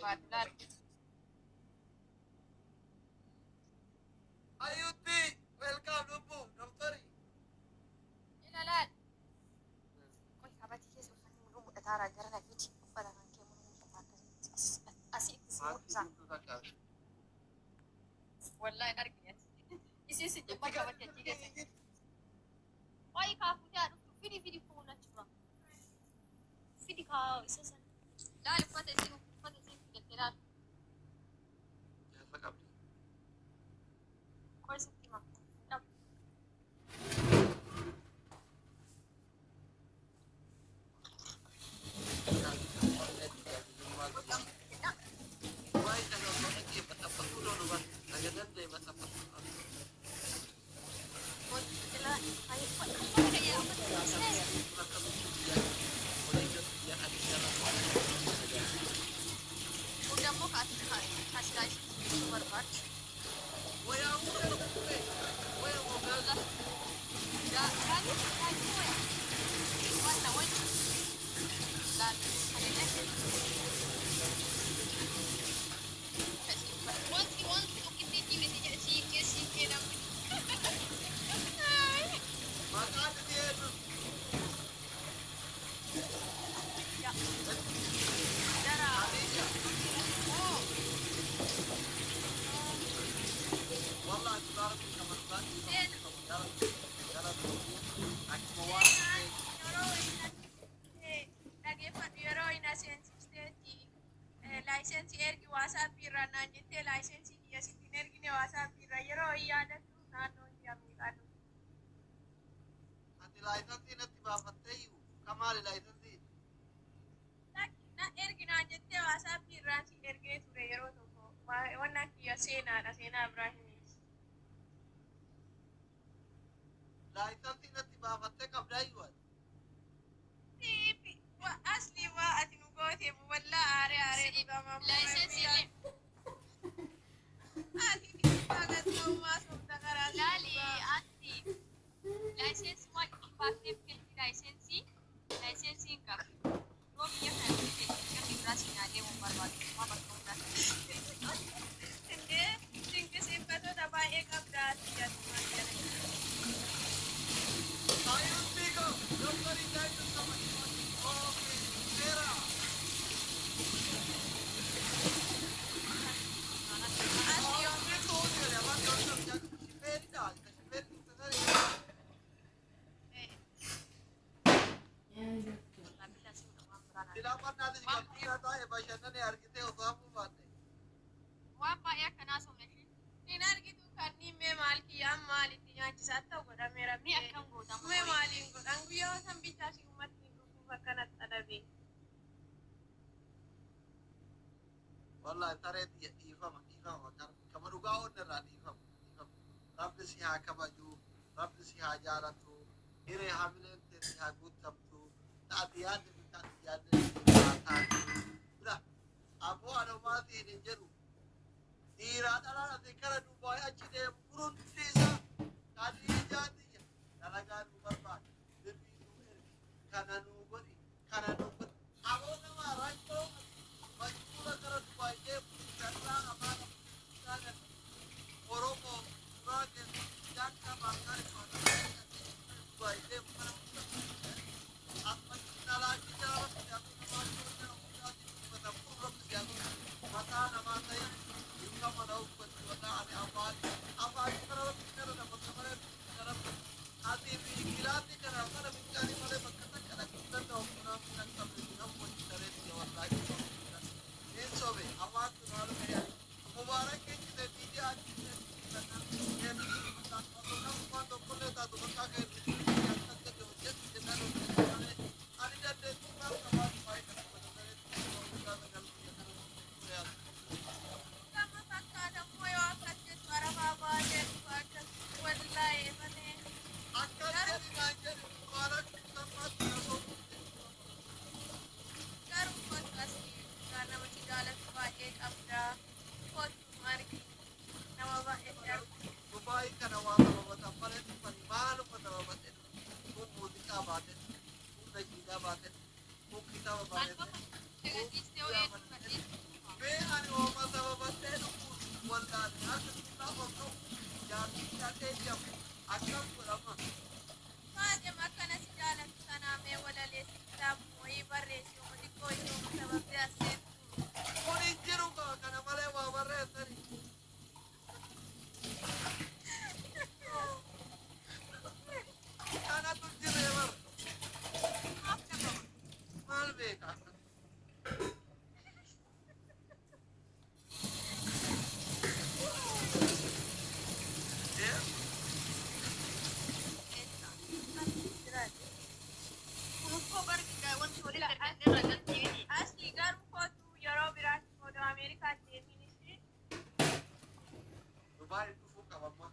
barbaadu Ayuti, welcome Lubu, doktori. ilaalaal qoy qabatii keessa uffanni mul'uu mudhataa gara lafiiti uffata kan kee mul'uu mudhataa akkasii asii itti si mul'isa wallahi argine isin si jibba qabatee achi keessa qoy kaafuutii haadhuutu fidi fuula jira fidi kaa isa sana laal uffata isin fidattee laal qoy sitti hima Licensi ergi WhatsApp irraa naan jettee licensi kiyya sittiin ergine WhatsApp irraa yeroo yaadatu naannoo jedhamee qabu. Ati licensi natti baafattee iyyuu kamaali licensi? Na ergi naan jettee WhatsApp irraa si ergee ture yeroo tokko wannan kiyya seenaadha seenaa Ibraahimis. Licensi natti baafattee qabdaa iyyuu ati? Asli waa ati nu goote wallaa aaree dhugamaa. Licensi ati dhagattoomaa sobda karaa laali ati licensi waan baaftee biqilti licensi hin qabu. Yoo biyya kana biyya biraa siinaa deemuun barbaadu waa bakka hundaa. Indee dinqisiifattoota baay'ee qabdaa ati yaaduma jedhanii. Ayuti go, doktori licensi sama okay, Vera. Waan baay'ee akkanaa somneshi hin argitu kan dhimmee maal kiyyaan maalitti nyaachisaa ta'u godhameera ni akkam godhamu mee maaliin godhan guyyaa san bichaa si ummatti hin dhufuuf akkanatti adabee Wallahi tareeti dhiifama kama dhugaa onnerraa dhiifama rabbi si haa kabaju rabbi si haa jaalatu hiree hamileen ta'e si haa guutamtu taati yaadde bitaatti yaadde haa taatu bira aboo anomaatii hin jedhu dhiiraa dhalaan ati kara duubaa achi deemu hundi isaa kadhii jaatiyya dalagaa nu barbaadu birrii nu ergi kana nu godhi aboo nama rakkoo majbuura kara duubaa deemu jalaa afaan afaan oromoo guraagee jaakka baaqaa duubaa deemu kana hunda amma dalaagii jaalatu jaatu namaa mataa namaa ta'e kama na ukwati wala ani afani kara kara na masamare kara ati bi kilati kara kara bikani male bakata kara kundan na ukuna kundan kabe na ukwati kare ni wallahi ye sobe amat nalu me mubarak ke kite dije aji ne kana ye na quando kole ta to ka ke ya tak ke je je na no ani jadde tu na kama pai na Beekani hooma sababattee dhufuun waldaanii akka kitaaba ta'u jaartii adee jedhamu akkam godhama. Maajam akkana si jaalatu sanaamee walaleessi kitaabuma wayii barreessi uma xiqqoo ijooma sababbii asseetu. Kun hin jiru kana malee waa barreessani. Kanatu jiree bara. Maaf dhabama. Maal beeka? Asii garuu kootu yeroo biraatti moodaa Ameerikaatti deemini Dubaay dhufuu qabamma.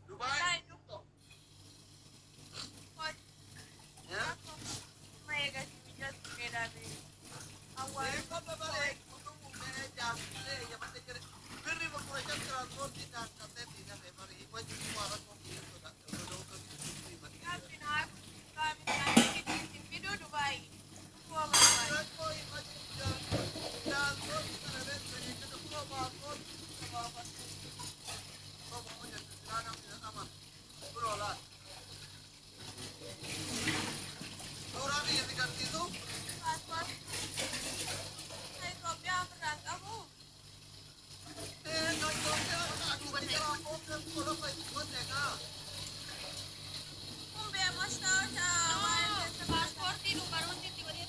Dubaay dhufuu. ma eegatti mijatu jedhamee awwaal Beekota balee kutuu mee jaartilee yamate jire. Birri bakura kan tiraanspoortii daakatee diiname bari wajji waa rakkoo kiyyatudha. gaaffiin haa kaamisaa fiduu Dubaay dhufuu barbaadu. Rakkoo himachuu tiraanspoortii kana beekanii kan dhufuu baaspoortii gabaafate. Tokko hojjetu silaa namni amanu. Biroo laata. Suuraa biyya sigarsiisu. Itoophiyaa ofirraan qabu kumbee mastaawota waan keessa paaspoortii dubaroonni itti godhee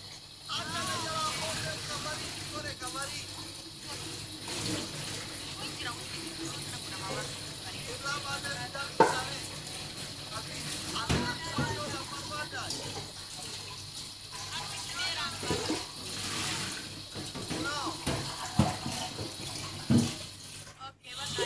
okay bakka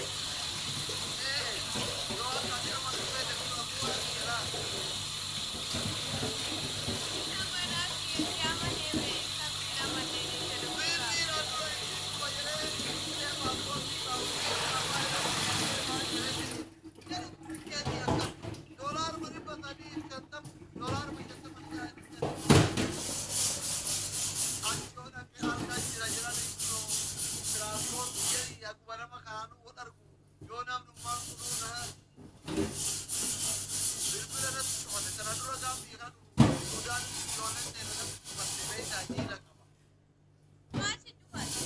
maashi dubbate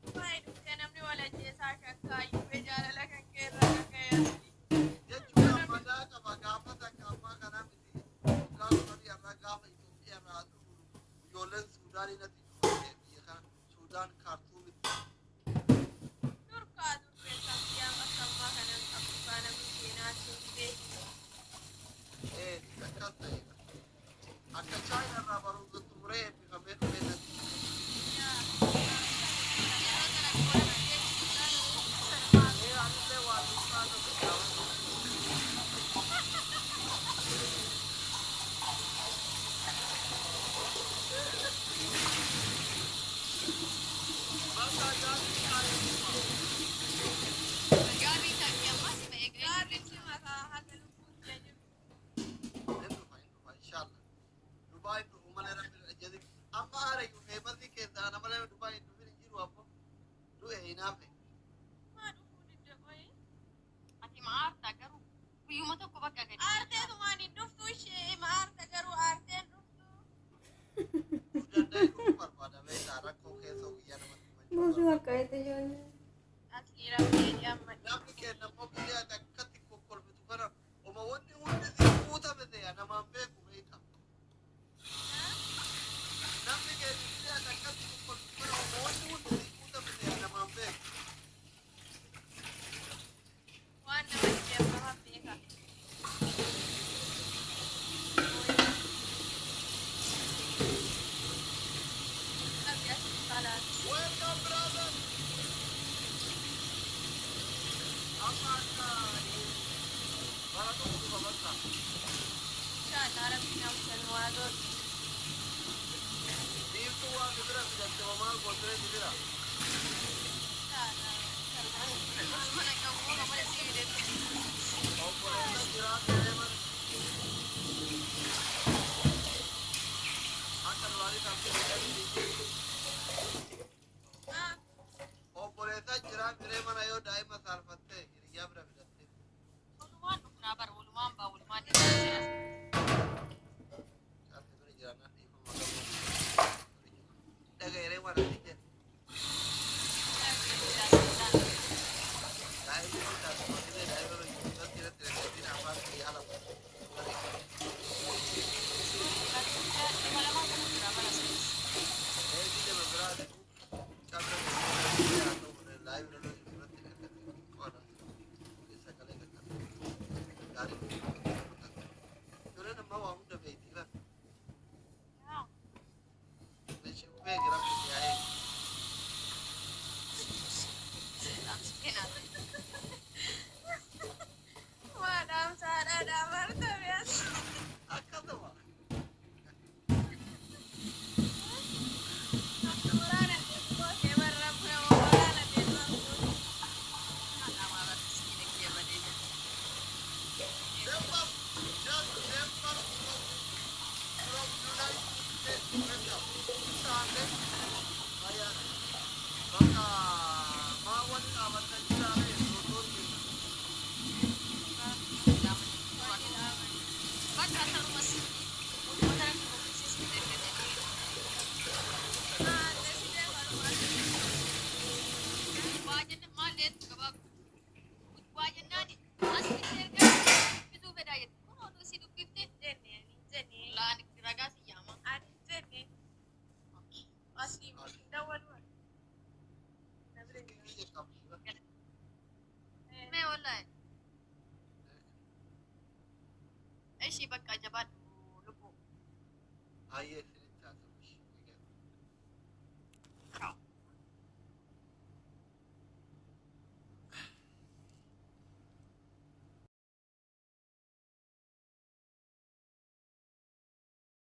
Dubaay dhuftee namni wal ajjeesaa shakkaayyuu fi jaalala kan keerraa kan ga'e durkaa durbee sabbiyaa masammaa kanan qabu baana miskeenaatti beeku akka chaayina irraa baruutu turee eebbifamee dhufee natti. Anillee waan dhufaa bakka jaartii gaarichi mataa haga lubbuutti jiru Dubai dhufu malee rabbi jedhi amma aarayu feemasii keessaa nama lama Dubai dhufin hin jiru ammoo du'e hinaafe. maa dhufuu diddaboyi Ati maarta garuu guyyuma tokko bakka gadi. aarteetumaan hin dhuftu ishee ma aarte garuu aarteen dhuftu Danda'e dhufuu barbaada beektaa rakkoo keessa guyyaa namatti Buusu akka itti ijoollee. asii rabbee amma namni kenna immoo biyya akkatti kokkolfitu kana oma wanni hundi si guutame ta'e namaan beeku beekta. Namni kenna biyya akkatti kokkolfitu kana oma wanni hundi si guutame ta'e namaan beeku. waan namatti amma beeka qabdi asii kalaati Welcome brother. Amma akka bara tokko dhufa bakka. inshallah rabbiin amsan waa godhu Diimtuu waan bira fidatte maal gootee jira. inshallah Mana kamu mana sih deh. Obbo akka jira miree mana yoo daa'ima saalfattee hiriyaa bira fidattee. Walumaan dhufnaa bara walumaan baa walumaan deemaa Caalli bira jiraannaan dhiifama qabu. Dhaga'eeree waan ati jedhe. Daa'imni kun taasifamaa daa'ima bira yuunivarsiitii irratti reekotiin afaan biyyaa lama. ايش بقى جبان لبو Aye.